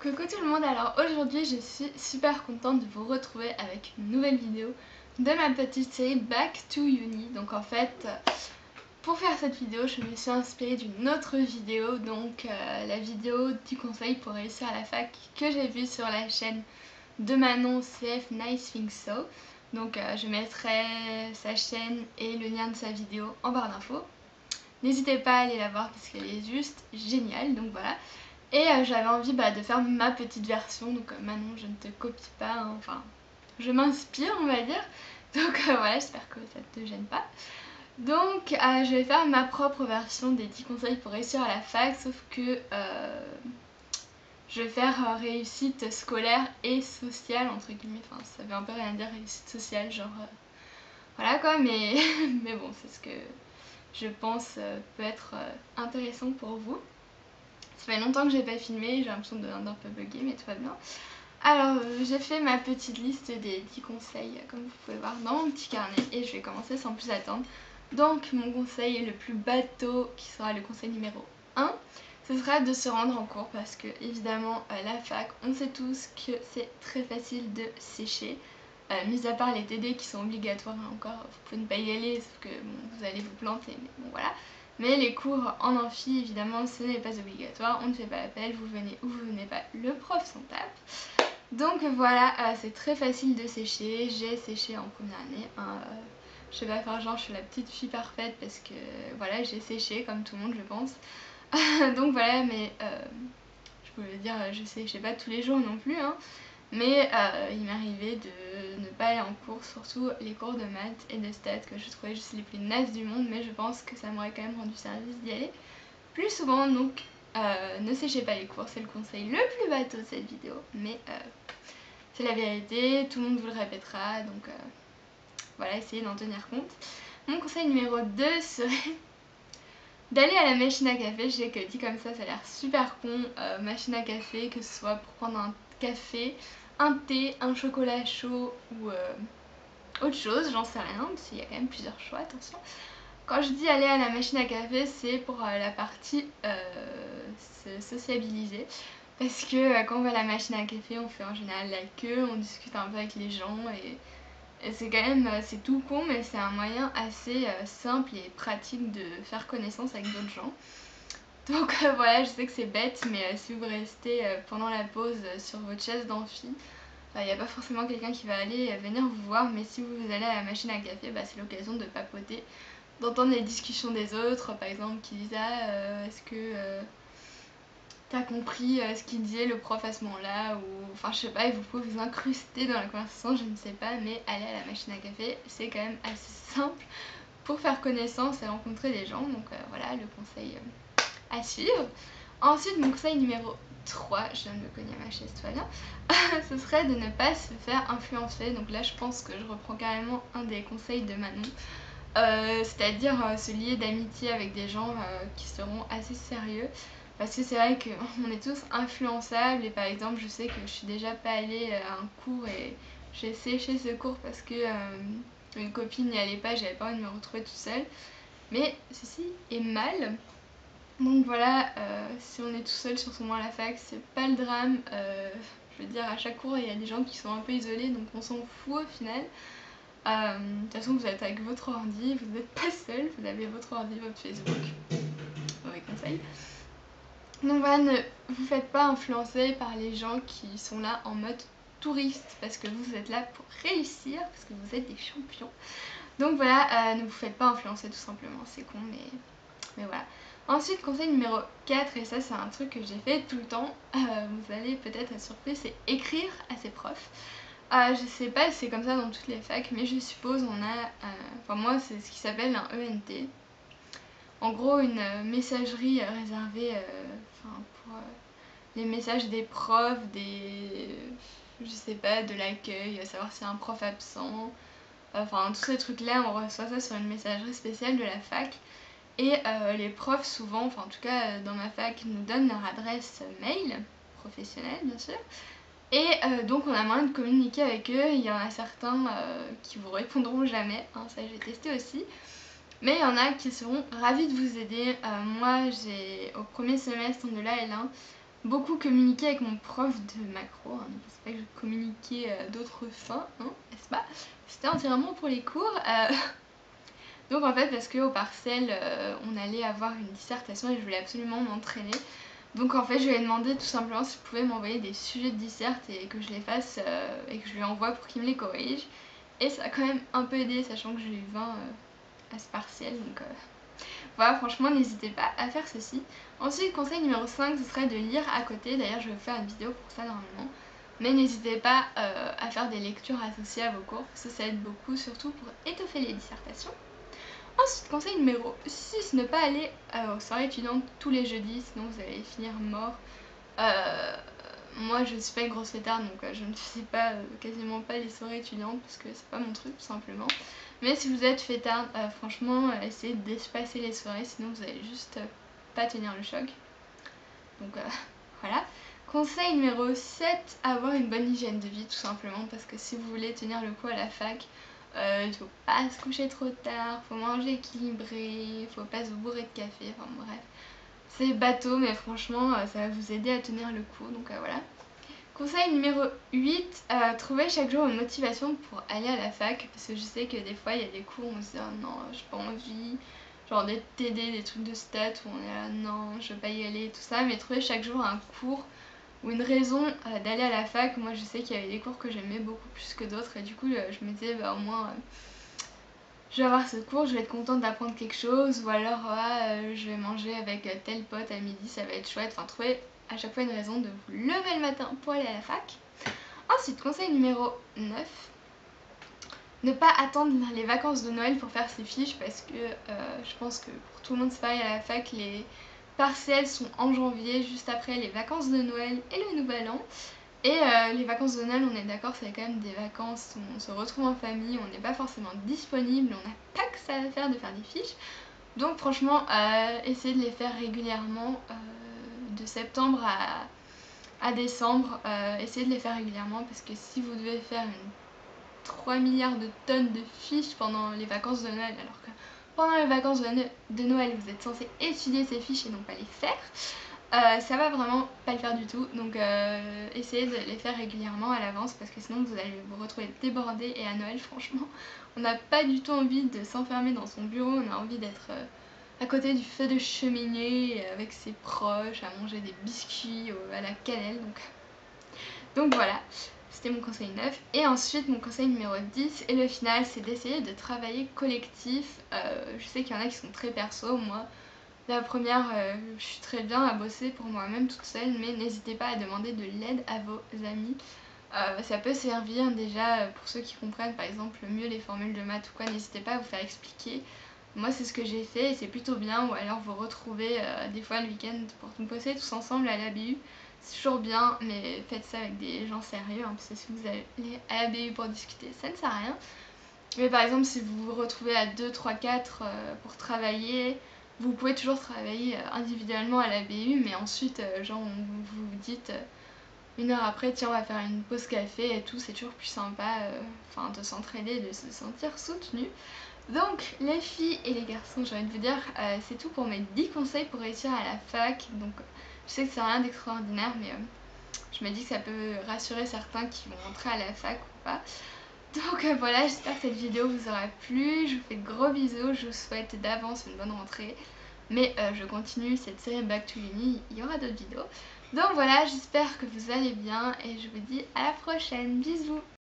Coucou tout le monde, alors aujourd'hui je suis super contente de vous retrouver avec une nouvelle vidéo de ma petite série Back to Uni. Donc en fait, pour faire cette vidéo, je me suis inspirée d'une autre vidéo, donc la vidéo 10 conseils pour réussir à la fac que j'ai vue sur la chaîne de Manon CF Nice Think So. Donc je mettrai sa chaîne et le lien de sa vidéo en barre d'infos. N'hésitez pas à aller la voir parce qu'elle est juste géniale, donc voilà. Et j'avais envie de faire ma petite version, donc Manon, je ne te copie pas, hein, enfin, je m'inspire, on va dire. Donc voilà, j'espère que ça ne te gêne pas. Donc je vais faire ma propre version des 10 conseils pour réussir à la fac, sauf que je vais faire réussite scolaire et sociale, entre guillemets. Enfin, ça veut un peu rien dire, réussite sociale, genre... voilà quoi, mais, mais bon, c'est ce que je pense peut être intéressant pour vous. Ça fait longtemps que j'ai pas filmé, j'ai l'impression d'un peu bugger, mais tout va bien. Alors, j'ai fait ma petite liste des 10 conseils, comme vous pouvez voir, dans mon petit carnet, et je vais commencer sans plus attendre. Donc, mon conseil le plus bateau, qui sera le conseil numéro 1, ce sera de se rendre en cours, parce que, évidemment, la fac, on sait tous que c'est très facile de sécher. Mis à part les TD qui sont obligatoires, hein, encore, vous pouvez ne pas y aller, sauf que bon, vous allez vous planter, mais bon voilà. Mais les cours en amphi, évidemment, ce n'est pas obligatoire, on ne fait pas l'appel, vous venez ou vous venez pas, le prof s'en tape. Donc voilà, c'est très facile de sécher, j'ai séché en première année. Je vais pas faire genre je suis la petite fille parfaite parce que voilà, j'ai séché comme tout le monde je pense. Donc voilà, mais je peux dire, je séchais pas tous les jours non plus, hein. Mais il m'arrivait de ne pas aller en cours, surtout les cours de maths et de stats que je trouvais juste les plus nazes du monde, mais je pense que ça m'aurait quand même rendu service d'y aller plus souvent. Donc ne séchez pas les cours, c'est le conseil le plus bateau de cette vidéo, mais c'est la vérité, tout le monde vous le répétera, donc voilà, essayez d'en tenir compte. Mon conseil numéro 2 serait d'aller à la machine à café. Je sais que dit comme ça a l'air super con, machine à café, que ce soit pour prendre un café, un thé, un chocolat chaud ou autre chose, j'en sais rien, parce qu'il y a quand même plusieurs choix, attention. Quand je dis aller à la machine à café, c'est pour la partie se sociabiliser. Parce que quand on va à la machine à café, on fait en général la queue, on discute un peu avec les gens et c'est quand même, c'est tout con, mais c'est un moyen assez simple et pratique de faire connaissance avec d'autres gens. Donc voilà, je sais que c'est bête, mais si vous restez pendant la pause sur votre chaise d'amphi, il n'y a pas forcément quelqu'un qui va aller venir vous voir, mais si vous allez à la machine à café, c'est l'occasion de papoter, d'entendre les discussions des autres, par exemple qui disent est-ce que t'as compris ce qu'il disait le prof à ce moment-là, ou enfin je sais pas, et vous pouvez vous incruster dans la conversation, je ne sais pas, mais aller à la machine à café c'est quand même assez simple pour faire connaissance et rencontrer des gens, donc voilà le conseil à suivre. Ensuite, mon conseil numéro 3, je viens de me cogner à ma chaise, tout va bien, ce serait de ne pas se faire influencer. Donc là, je pense que je reprends carrément un des conseils de Manon, c'est-à-dire se lier d'amitié avec des gens qui seront assez sérieux. Parce que c'est vrai qu'on est tous influençables, et par exemple, je sais que je suis déjà pas allée à un cours et j'ai séché ce cours parce que une copine n'y allait pas, j'avais pas envie de me retrouver toute seule. Mais ceci est mal. Donc voilà, si on est tout seul sur son banc à la fac, c'est pas le drame. Je veux dire, à chaque cours, il y a des gens qui sont un peu isolés, donc on s'en fout au final. De toute façon, vous êtes avec votre ordi, vous n'êtes pas seul, vous avez votre ordi, votre Facebook. Mauvais conseil. Donc voilà, ne vous faites pas influencer par les gens qui sont là en mode touriste, parce que vous êtes là pour réussir, parce que vous êtes des champions. Donc voilà, ne vous faites pas influencer tout simplement, c'est con, mais voilà. Ensuite, conseil numéro 4, et ça c'est un truc que j'ai fait tout le temps, vous allez peut-être être surpris, c'est écrire à ses profs. Je sais pas si c'est comme ça dans toutes les facs, mais je suppose on a, enfin moi c'est ce qui s'appelle un ENT. En gros une messagerie réservée pour les messages des profs, je sais pas, de l'accueil, savoir si y a un prof absent, enfin tous ces trucs là, on reçoit ça sur une messagerie spéciale de la fac. Et les profs souvent, enfin en tout cas dans ma fac, nous donnent leur adresse mail professionnelle bien sûr. Et donc on a moyen de communiquer avec eux. Il y en a certains qui vous répondront jamais, hein, ça j'ai testé aussi. Mais il y en a qui seront ravis de vous aider. Moi j'ai au premier semestre de la L1, beaucoup communiqué avec mon prof de macro, hein, donc c'est pas que je communiquais à d'autres fins, hein, n'est-ce pas? C'était entièrement pour les cours. Donc en fait parce qu'au partiel on allait avoir une dissertation et je voulais absolument m'entraîner. Donc en fait je lui ai demandé tout simplement s'il pouvait m'envoyer des sujets de dissert et que je les fasse et que je lui envoie pour qu'il me les corrige. Et ça a quand même un peu aidé sachant que j'ai eu 20 à ce partiel. Donc voilà, franchement n'hésitez pas à faire ceci. Ensuite, conseil numéro 5, ce serait de lire à côté. D'ailleurs je vais vous faire une vidéo pour ça normalement. Mais n'hésitez pas à faire des lectures associées à vos cours, parce que ça aide beaucoup, surtout pour étoffer les dissertations. Ensuite, conseil numéro 6, ne pas aller aux soirées étudiantes tous les jeudis, sinon vous allez finir mort. Moi je suis pas une grosse fêtarde, donc je ne fais pas quasiment pas les soirées étudiantes parce que c'est pas mon truc tout simplement. Mais si vous êtes fêtarde, franchement essayez d'espacer les soirées, sinon vous allez juste pas tenir le choc. Donc voilà. Conseil numéro 7, avoir une bonne hygiène de vie tout simplement, parce que si vous voulez tenir le coup à la fac, il faut pas se coucher trop tard, faut manger équilibré, faut pas se bourrer de café, enfin bref. C'est bateau mais franchement ça va vous aider à tenir le coup, donc voilà. Conseil numéro 8, trouver chaque jour une motivation pour aller à la fac, parce que je sais que des fois il y a des cours où on se dit oh non j'ai pas envie, genre des TD, des trucs de stats où on est là non je veux pas y aller tout ça, mais trouver chaque jour un cours ou une raison d'aller à la fac. Moi je sais qu'il y avait des cours que j'aimais beaucoup plus que d'autres et du coup je me disais bah au moins je vais avoir ce cours, je vais être contente d'apprendre quelque chose, ou alors je vais manger avec tel pote à midi, ça va être chouette. Enfin trouver à chaque fois une raison de vous lever le matin pour aller à la fac. Ensuite, conseil numéro 9, ne pas attendre les vacances de Noël pour faire ses fiches, parce que je pense que pour tout le monde c'est pareil à la fac, les partiels sont en janvier, juste après les vacances de Noël et le nouvel an. Et les vacances de Noël, on est d'accord, c'est quand même des vacances où on se retrouve en famille, on n'est pas forcément disponible, on n'a pas que ça à faire de faire des fiches. Donc franchement, essayez de les faire régulièrement, de septembre à décembre, essayez de les faire régulièrement, parce que si vous devez faire 3 milliards de tonnes de fiches pendant les vacances de Noël, alors que pendant les vacances de Noël, vous êtes censé étudier ces fiches et non pas les faire, ça va vraiment pas le faire du tout. Donc essayez de les faire régulièrement à l'avance, parce que sinon vous allez vous retrouver débordé. Et à Noël, franchement, on n'a pas du tout envie de s'enfermer dans son bureau, on a envie d'être à côté du feu de cheminée avec ses proches, à manger des biscuits à la cannelle. Donc voilà, c'était mon conseil 9. Et ensuite mon conseil numéro 10 et le final, c'est d'essayer de travailler collectif. Je sais qu'il y en a qui sont très perso, moi la première, je suis très bien à bosser pour moi-même toute seule, mais n'hésitez pas à demander de l'aide à vos amis. Ça peut servir déjà pour ceux qui comprennent par exemple mieux les formules de maths ou quoi, n'hésitez pas à vous faire expliquer. Moi c'est ce que j'ai fait et c'est plutôt bien, ou alors vous retrouvez des fois le week-end pour bosser tous ensemble à l'ABU. C'est toujours bien, mais faites ça avec des gens sérieux, hein, parce que si vous allez à l'ABU pour discuter, ça ne sert à rien. Mais par exemple si vous vous retrouvez à 2, 3, 4 pour travailler, vous pouvez toujours travailler individuellement à la BU, mais ensuite genre vous vous dites une heure après tiens on va faire une pause café et tout, c'est toujours plus sympa de s'entraider, de se sentir soutenu. Donc les filles et les garçons, j'ai envie de vous dire, c'est tout pour mes 10 conseils pour réussir à la fac. Donc je sais que c'est rien d'extraordinaire, mais je me dis que ça peut rassurer certains qui vont entrer à la fac ou pas. Donc voilà, j'espère que cette vidéo vous aura plu, je vous fais de gros bisous, je vous souhaite d'avance une bonne rentrée. Mais je continue cette série Back to Uni, il y aura d'autres vidéos. Donc voilà, j'espère que vous allez bien et je vous dis à la prochaine, bisous.